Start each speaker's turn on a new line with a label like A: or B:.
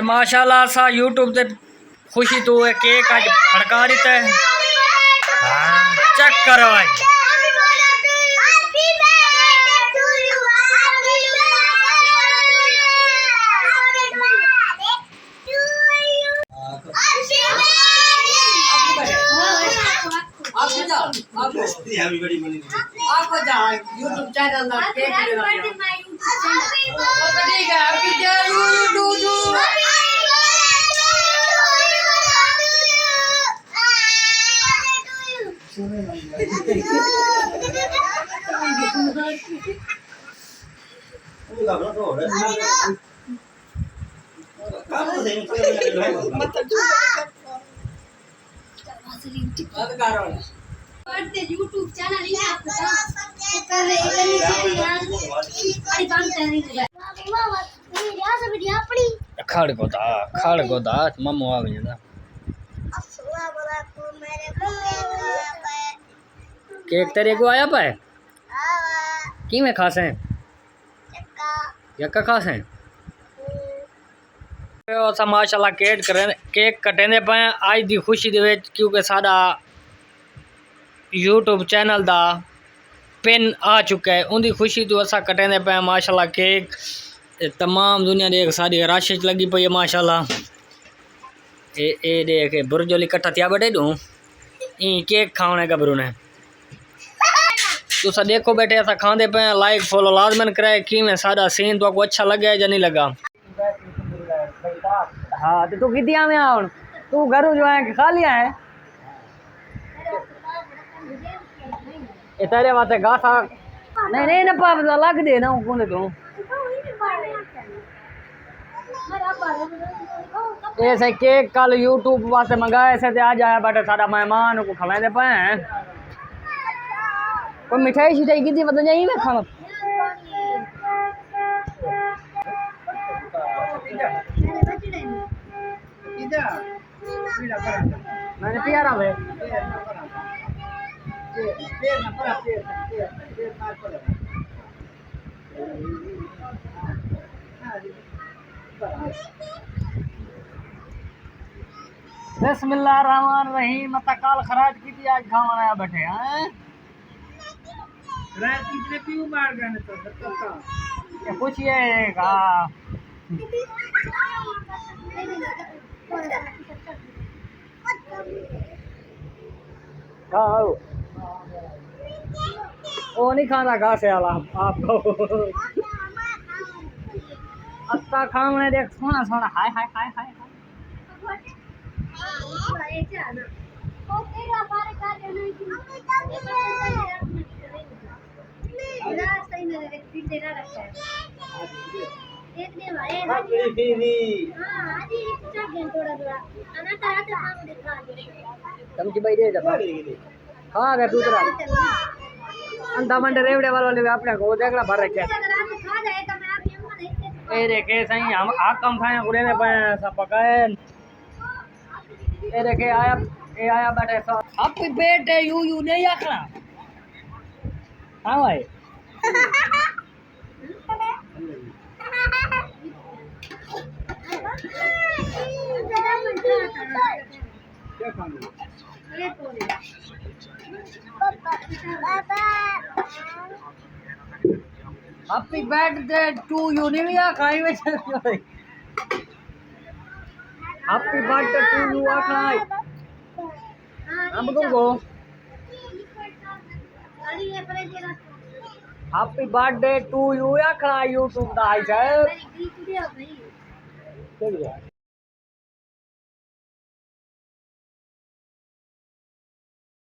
A: माशाल्लाह सा यूट्यूब ते खुशी तू केक आज फड़का देता है। चेक करो आज यूट्यूब चैनल
B: यूट्यूब चैनल
A: खड़ गोदा मम्मू आ गई ना केक तेरे को आया पाए की में खास हैं यक्का खास हैं माशाल्लाह केक कटेंदे पे आज दी खुशी दे विच क्योंकि साडा यूट्यूब चैनल दा पिन आ चुका है उनकी खुशी तो असा कटेंदे पे माशाल्लाह केक तमाम दुनिया देख सारी रश लगी पई है माशाल्लाह ए देख बुरजोली कट्ठा थिया बैठे दूँ ई केक खाने गबरू ने तुसा देखो बैठे ऐसा खाते पे लाइक फॉलो लाजमन कराए कि में सारा सीन तो आपको अच्छा लगे या नहीं लगा। हाँ तो तू कितिया में आ तू घर जो है खा लिया है तेरे वास्ते गासा नहीं नहीं ना पाप लग दे ना कौन तू ऐसे केक कल यूट्यूब वास्ते मंगाए से आज आया बैठे सारा मेहमान को खवाते पे कोई मिठाई शिठाई की थी मतलब यही ना खाना मैंने पिया रहा है बिस्मिल्लाहिर्रहमानिर्रहीम मता काल खराज की थी आज खाना आया बैठे हैं रात कितने क्यों मार गए तो पूछिए वो नहीं खाना घास वाला आपको अत्ता खाने देख सोना सोना हाय हाय हाय हाय हाँ गए दूसरा अंधा मंडे रेवड़े वाले अपने को देखना भर रखे तेरे के सही हम आ कम खाए पूरे ने सब पकाए तेरे के आया बैठे सब अब बेटे यू नहीं आखना हाँ भाई हैप्पी बर्थडे टू यू नहीं खाई में हैप्पी बर्थडे टू यू आखाई हम को हैप्पी बर्थडे टू यू आखना यूट्यूब दा आई साहब